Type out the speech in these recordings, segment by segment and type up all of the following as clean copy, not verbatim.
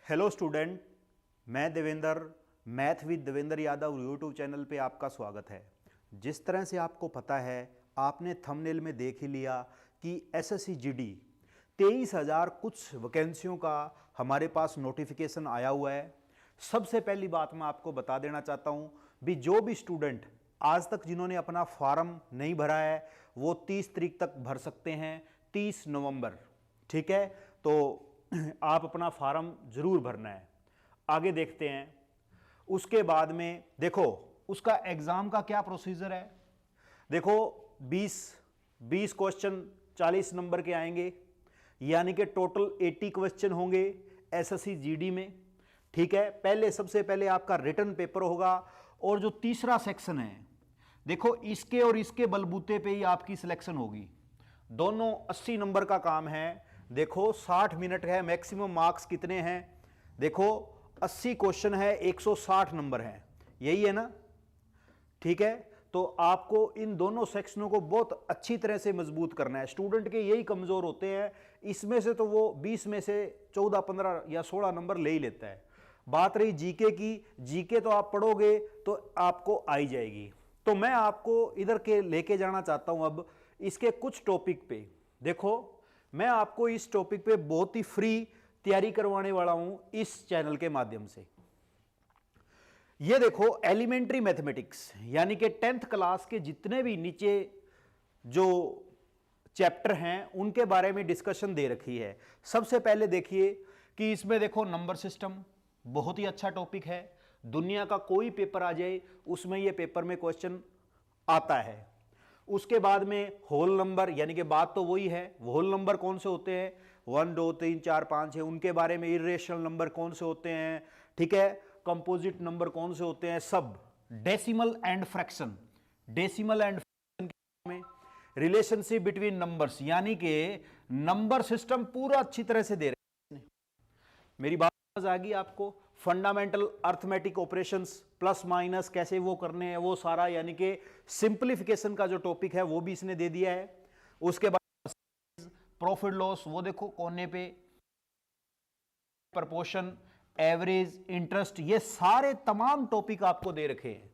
Hello student, मैं Devendra, math with Devendra Yadav YouTube channel पे आपका स्वागत है। जिस तरह से आपको पता है, आपने थंबनेल में देख ही लिया कि एसएससी जीडी 23,000 कुछ वैकेंसियों का हमारे पास नोटिफिकेशन आया हुआ है। सबसे पहली बात मैं आपको बता देना चाहता हूँ भी जो भी स्टूडेंट आज तक जिन्होंने अपना फॉर्म नहीं भरा है वो 30 तारीख तक भर सकते हैं, 30 नवंबर। ठीक है, तो आप अपना फॉर्म जरूर भरना है। आगे देखते हैं। उसके बाद में देखो उसका एग्जाम का क्या प्रोसीजर है। देखो 20 क्वेश्चन 40 नंबर के आएंगे, यानी कि टोटल 80 क्वेश्चन होंगे एसएससी जीडी में। ठीक है, पहले सबसे पहले आपका रिटन पेपर होगा और जो तीसरा सेक्शन है, देखो इसके और इसके बलबूते पे ही आपकी सिलेक्शन होगी। दोनों 80 नंबर का काम है। देखो 60 मिनट है, मैक्सिमम मार्क्स कितने हैं, देखो 80 क्वेश्चन है, 160 नंबर है, यही है ना। ठीक है, तो आपको इन दोनों सेक्शनों को बहुत अच्छी तरह से मजबूत करना है। स्टूडेंट के यही कमजोर होते हैं, इसमें से तो वो 20 में से 14, 15 या 16 नंबर ले ही लेता है। बात रही जीके की, जीके तो आप पढ़ोगे तो आपको आई जाएगी। तो मैं आपको इधर के लेके जाना चाहता हूं अब इसके कुछ टॉपिक पे। देखो मैं आपको इस टॉपिक पे बहुत ही फ्री तैयारी करवाने वाला हूं इस चैनल के माध्यम से। ये देखो एलिमेंट्री मैथमेटिक्स यानी कि 10th क्लास के जितने भी नीचे जो चैप्टर हैं उनके बारे में डिस्कशन दे रखी है। सबसे पहले देखिए कि इसमें देखो नंबर सिस्टम बहुत ही अच्छा टॉपिक है। दुनिया का कोई पेपर आ जाए उसमें ये पेपर में क्वेश्चन आता है। उसके बाद में होल नंबर, यानी कि बात तो वही है, होल नंबर कौन से होते हैं, 1 2 3 4 5 है, उनके बारे में। इरेशनल नंबर कौन से होते हैं, ठीक है, कंपोजिट नंबर कौन से होते हैं, सब। Decimal and fraction, decimal and fraction में रिलेशनशिप बिटवीन नंबर्स, यानी कि नंबर सिस्टम पूरा अच्छी तरह से दे रहे हैं। मेरी बात समझ आ गई आपको। Fundamental arithmetic operations, plus minus कैसे वो करने हैं वो सारा, यानी कि सिंप्लीफिकेशन का जो टॉपिक है वो भी इसने दे दिया है। उसके बाद प्रॉफिट लॉस, वो देखो कोने पे, प्रपोर्शन, एवरेज, इंटरेस्ट, ये सारे तमाम टॉपिक आपको दे रखे हैं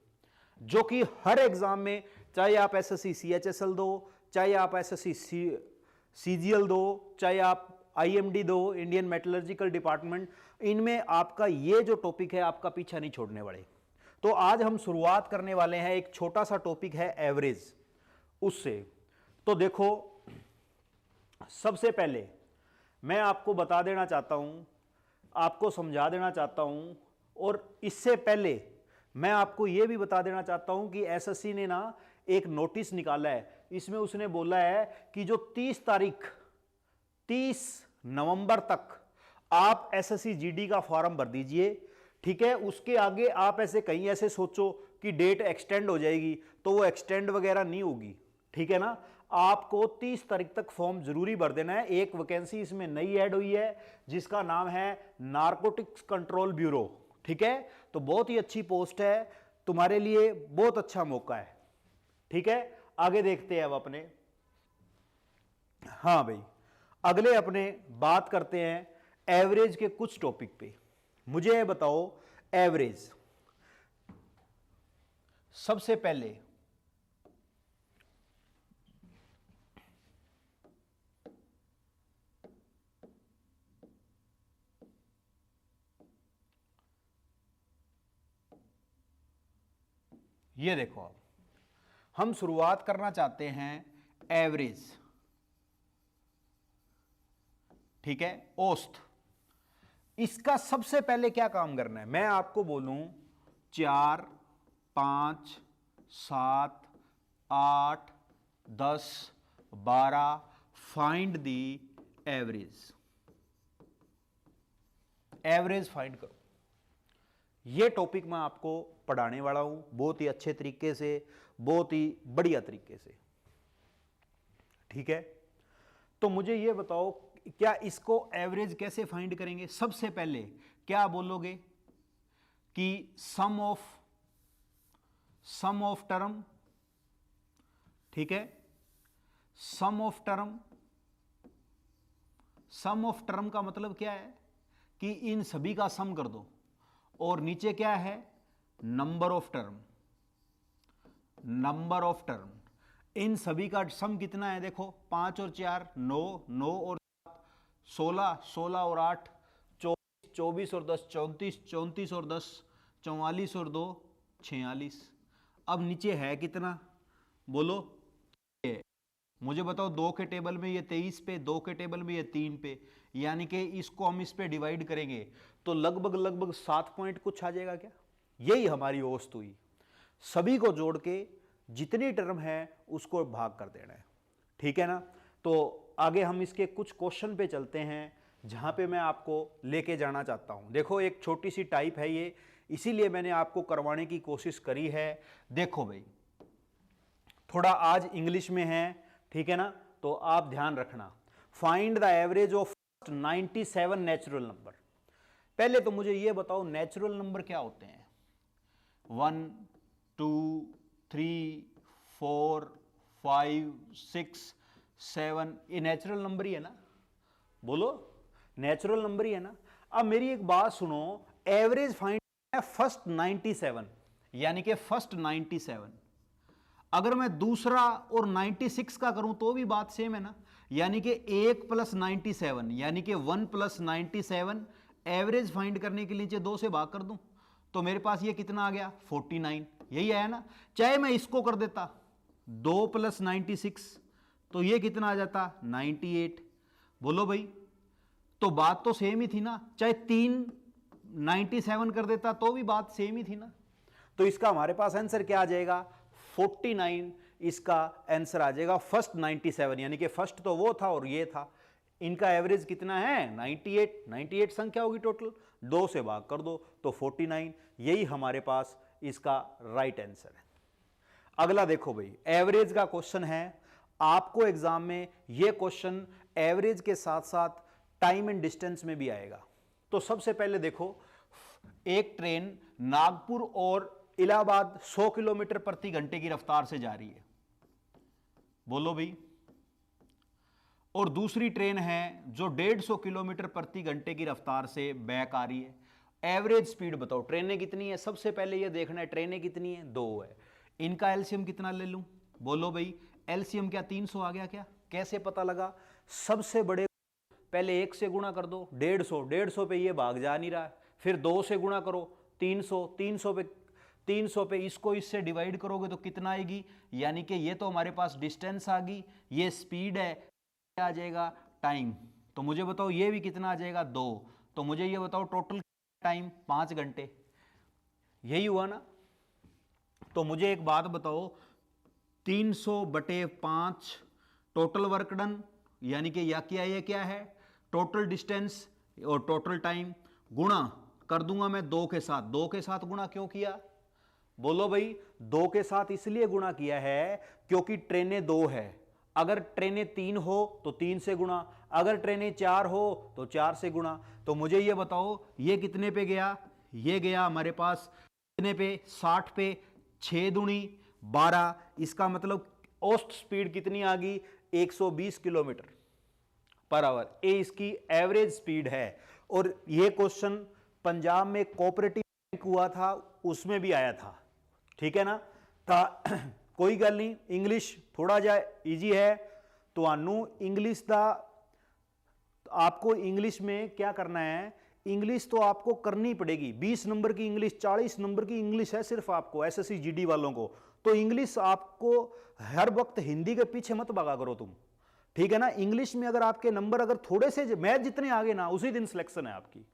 जो कि हर एग्जाम में, चाहे आप एसएससी सीएचएसएल दो, चाहे आप एसएससी सीजीएल दो, चाहे आप आईएमडी दो, इंडियन मेटलर्जिकल डिपार्टमेंट, इनमें आपका ये जो टॉपिक है आपका पीछा नहीं छोड़ने वाले। तो आज हम शुरुआत करने वाले हैं, एक छोटा सा टॉपिक है एवरेज, उससे। तो देखो सबसे पहले मैं आपको बता देना चाहता हूं, आपको समझा देना चाहता हूं, और इससे पहले मैं आपको यह भी बता देना चाहता हूं कि एसएससी ने ना एक नोटिस निकाला है। इसमें उसने बोला है कि जो 30 नवंबर तक आप एसएससी जीडी का फॉर्म भर दीजिए। ठीक है, उसके आगे आप ऐसे कहीं ऐसे सोचो कि डेट एक्सटेंड हो जाएगी, तो वो एक्सटेंड वगैरह नहीं होगी। ठीक है ना, आपको 30 तारीख तक फॉर्म जरूरी भर देना है। एक वैकेंसी इसमें नई ऐड हुई है जिसका नाम है नारकोटिक्स कंट्रोल ब्यूरो। ठीक है, तो बहुत ही अच्छी पोस्ट है, तुम्हारे लिए बहुत अच्छा मौका है। ठीक है, आगे देखते हैं अब अपने। हाँ भाई, अगले अपने बात करते हैं एवरेज के कुछ टॉपिक पे। मुझे ये बताओ एवरेज, सबसे पहले ये देखो, अब हम शुरुआत करना चाहते हैं एवरेज। ठीक है, औसत, इसका सबसे पहले क्या काम करना है, मैं आपको बोलूं 4 5 7 8 10 12 find the average. Average find करो, यह टॉपिक मैं आपको पढ़ाने वाला हूं बहुत ही अच्छे तरीके से, बहुत ही बढ़िया तरीके से। ठीक है, तो मुझे यह बताओ क्या इसको एवरेज कैसे फाइंड करेंगे। सबसे पहले क्या बोलोगे कि सम ऑफ टर्म, ठीक है, सम ऑफ टर्म का मतलब क्या है कि इन सभी का सम कर दो, और नीचे क्या है, number of term, number of term, इन सभी का सम कितना है, देखो 5 और 4 9, 9 और 16, 16 और 8 24, 24 और 10 34, 34 और 10 44 और 2 46। अब नीचे है कितना, बोलो, मुझे बताओ 2 के टेबल में ये 23 पे, 2 के टेबल में ये 3 पे, यानी कि इसको हम इस पे डिवाइड करेंगे तो लगभग लगभग 7 पॉइंट कुछ आ जाएगा क्या। यही हमारी औसत हुई, सभी को जोड़ के जितनी टर्म है उसको भाग कर देना है, ठीक है ना। तो आगे हम इसके कुछ क्वेश्चन पे चलते हैं जहां पे मैं आपको लेके जाना चाहता हूं। देखो एक छोटी सी टाइप है ये, इसीलिए मैंने आपको करवाने की कोशिश करी है। देखो भाई, थोड़ा आज इंग्लिश में है, ठीक है ना, तो आप ध्यान रखना। Find the average of 97 natural number. पहले तो मुझे यह बताओ नेचुरल नंबर क्या होते हैं। 1 2 3 4 5 6 7, ये नेचुरल नंबर ही है ना, बोलो नेचुरल नंबर ही है ना। अब मेरी एक बात सुनो, एवरेज फाइंड है फर्स्ट 97, यानी कि फर्स्ट 97। अगर मैं दूसरा और 96 का करूं तो भी बात सेम है ना, यानी कि 1 + 97 यानी कि 1 + 97। एवरेज फाइंड करने के लिए 2 से भाग कर दूं तो मेरे पास ये कितना आ गया, 49, यही आया ना। चाहे मैं इसको कर देता 2 + 96 तो ये कितना आ जाता, 98। बोलो भाई, तो बात तो सेम ही थी ना, चाहे 3 97 कर देता तो भी बात सेम ही थी ना। तो इसका हमारे पास आंसर क्या आ जाएगा, 49 इसका आंसर आ जाएगा फर्स्ट 97, यानी कि फर्स्ट तो वो था और ये था। इनका एवरेज कितना है, 98। 98 संख्या होगी टोटल, 2 से भाग कर दो तो 49, यही हमारे पास इसका राइट आंसर है। अगला देखो भाई, एवरेज का क्वेश्चन है। आपको एग्जाम में यह क्वेश्चन एवरेज के साथ साथ टाइम एंड डिस्टेंस में भी आएगा। तो सबसे पहले देखो, एक ट्रेन नागपुर और इलाहाबाद 100 किलोमीटर प्रति घंटे की रफ्तार से जा रही है, बोलो भाई, और दूसरी ट्रेन है जो 150 किलोमीटर प्रति घंटे की रफ्तार से बैक आ रही है। एवरेज स्पीड बताओ, ट्रेनें कितनी है, सबसे पहले यह देखना है ट्रेनें कितनी है, 2 है। इनका एलसीएम कितना ले लूं, बोलो भाई, एलसीएम क्या 300 आ गया क्या, कैसे पता लगा, सबसे बड़े पहले 1 से गुणा कर दो, 150, 150 पे ये भाग जा नहीं रहा है, फिर 2 से गुणा करो 300, 300 पे इसको इससे डिवाइड करोगे तो कितना आएगी, यानी कि ये तो हमारे पास डिस्टेंस आ गई, ये स्पीड है, आ जाएगा टाइम। तो मुझे बताओ ये भी कितना आ जाएगा, 2। तो मुझे ये बताओ टोटल टाइम 5 घंटे, यही हुआ ना। तो मुझे एक बात बताओ, 300/5 टोटल वर्क डन, यानी कि या क्या, ये क्या है, टोटल डिस्टेंस और टोटल टाइम, गुणा कर दूंगा मैं 2 के साथ। 2 के साथ गुणा क्यों किया, बोलो भाई, 2 के साथ इसलिए गुणा किया है क्योंकि ट्रेनें 2 है। अगर ट्रेनें 3 हो तो 3 से गुणा, अगर ट्रेनें 4 हो तो 4 से गुणा। तो मुझे ये बताओ ये कितने पे गया, ये गया हमारे पास कितने पे, 60 पे, 6 दूनी 12, इसका मतलब औसत स्पीड कितनी आ गई, 120 किलोमीटर पर आवर। ये इसकी एवरेज स्पीड है। और ये क्वेश्चन पंजाब में कोऑपरेटिव बैंक हुआ था, उसमें भी आया था, ठीक है ना। कोई गल नहीं, इंग्लिश थोड़ा जा इजी है तो इंग्लिश दा, आपको इंग्लिश में क्या करना है, इंग्लिश तो आपको करनी पड़ेगी। 20 नंबर की इंग्लिश, 40 नंबर की इंग्लिश है सिर्फ आपको, एसएससी जीडी वालों को। तो इंग्लिश आपको हर वक्त हिंदी के पीछे मत भागा करो तुम, ठीक है ना। इंग्लिश में अगर आपके नंबर अगर थोड़े से मैथ जितने आगे ना, उसी दिन सिलेक्शन है आपकी,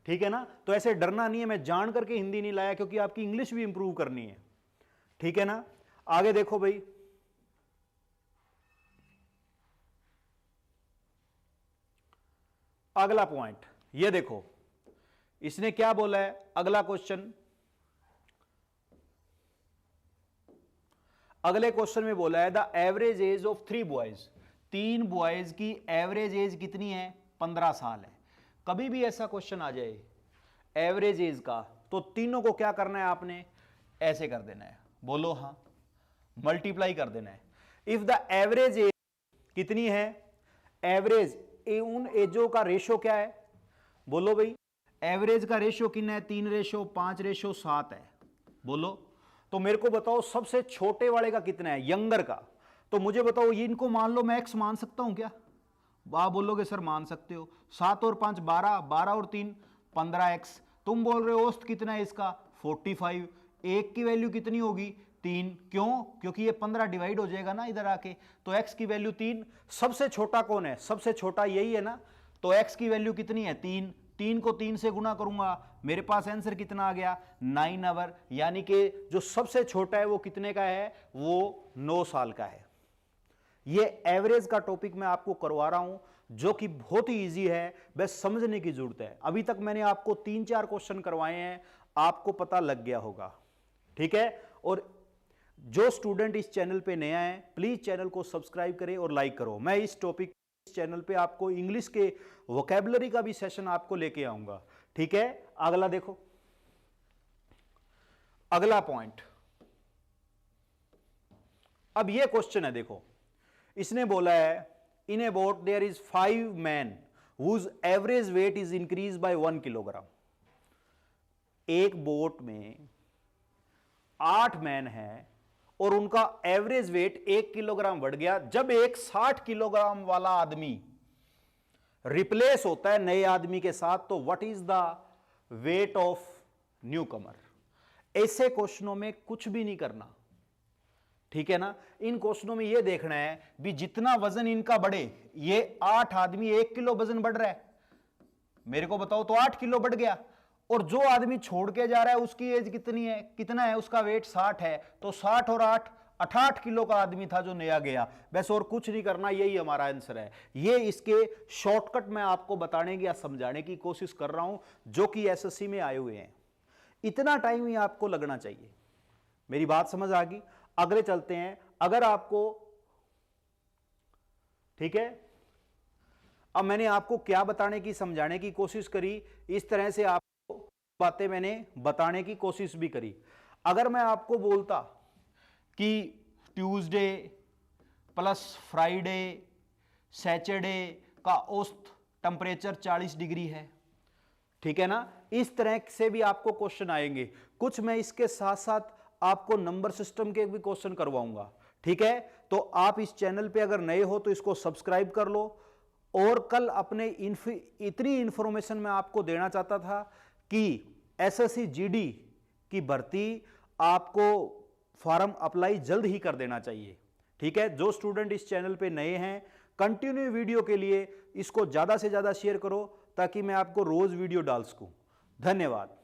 ठीक है ना। तो ऐसे डरना नहीं है, मैं जान करके हिंदी नहीं लाया क्योंकि आपकी इंग्लिश भी इंप्रूव करनी है, ठीक है ना। आगे देखो भाई, अगला पॉइंट ये देखो, इसने क्या बोला है, अगला क्वेश्चन, अगले क्वेश्चन में बोला है the average age of 3 boys. 3 boys की एवरेज एज कितनी है, 15 साल है। कभी भी ऐसा क्वेश्चन आ जाए एवरेज एज का, तो तीनों को क्या करना है आपने, ऐसे कर देना है, बोलो हाँ, मल्टीप्लाई कर देना है। इफ द एवरेज एज कितनी है, एवरेज उन एजों का रेशो क्या है, बोलो भाई, एवरेज का रेशियो कितना है? 3:5:7 है। बोलो तो मेरे को बताओ सबसे छोटे वाले का कितना है, यंगर का। तो मुझे बताओ ये इनको मान लो मैं एक्स मान सकता हूं क्या? आप बोलोगे सर मान सकते हो। 7 और 5 12, 12 और 3 15x। तुम बोल रहे हो औसत कितना है इसका? 45। एक की वैल्यू कितनी होगी? 3। क्यों? क्योंकि ये 15 डिवाइड हो जाएगा ना इधर आके, तो x की वैल्यू 3। सबसे छोटा कौन है? सबसे छोटा यही है ना, तो x की वैल्यू कितनी है? 3। 3 को 3 से गुना करूंगा, मेरे पास आंसर कितना आ गया? 9 आवर। यानी कि जो सबसे छोटा है वो कितने का है? वो 9 साल का है। ये एवरेज का टॉपिक मैं आपको करवा रहा हूं, जो कि बहुत ही इजी है, बस समझने की जरूरत है। अभी तक मैंने आपको 3-4 क्वेश्चन करवाए हैं, आपको पता लग गया होगा, ठीक है। और जो स्टूडेंट इस चैनल पे नया है, प्लीज चैनल को सब्सक्राइब करें और लाइक करो। मैं इस टॉपिक इस चैनल पे आपको इंग्लिश के वोकैबुलरी का भी सेशन आपको लेके आऊंगा, ठीक है। अगला देखो, अगला पॉइंट, अब ये क्वेश्चन है, देखो इसने बोला है in a boat there is 5 man whose average weight is increase by 1 kilogram. एक बोट में 8 मैन है और उनका एवरेज वेट 1 किलोग्राम बढ़ गया। जब एक 60 किलोग्राम वाला आदमी रिप्लेस होता है नए आदमी के साथ, तो what is the weight of newcomer. ऐसे क्वेश्चनों में कुछ भी नहीं करना, ठीक है ना। इन क्वेश्चनों में यह देखना है भी जितना वजन इनका बढ़े, ये 8 आदमी 1 किलो वजन बढ़ रहा है, मेरे को बताओ तो 8 किलो बढ़ गया। और जो आदमी छोड़ के जा रहा है उसकी एज कितनी है, कितना है, उसका वेट 60 है, तो 60 और 8 68 किलो का आदमी था जो नया गया। बस और कुछ नहीं करना, यही हमारा आंसर है। ये इसके शॉर्टकट मैं आपको बताने की या समझाने की कोशिश कर रहा हूं, जो कि एसएससी में आए हुए हैं। इतना टाइम ही आपको लगना चाहिए। मेरी बात समझ आ गई? अगले चलते हैं। अगर आपको, ठीक है, अब मैंने आपको क्या बताने की, समझाने की कोशिश करी, इस तरह से आपको बातें मैंने बताने की कोशिश भी करी। अगर मैं आपको बोलता कि ट्यूसडे प्लस फ्राइडे सैटरडे का औसत टेम्परेचर 40 डिग्री है, ठीक है ना, इस तरह से भी आपको क्वेश्चन आएंगे। कुछ मैं इसके साथ साथ आपको नंबर सिस्टम के भी क्वेश्चन करवाऊंगा, ठीक है। तो आप इस चैनल पे अगर नए हो तो इसको सब्सक्राइब कर लो। और कल अपने इतनी इंफॉर्मेशन मैं आपको देना चाहता था कि एसएससी जीडी की भर्ती आपको फॉर्म अप्लाई जल्द ही कर देना चाहिए, ठीक है। जो स्टूडेंट इस चैनल पे नए हैं, कंटिन्यू वीडियो के लिए इसको ज्यादा से ज्यादा शेयर करो, ताकि मैं आपको रोज वीडियो डाल सकूं। धन्यवाद।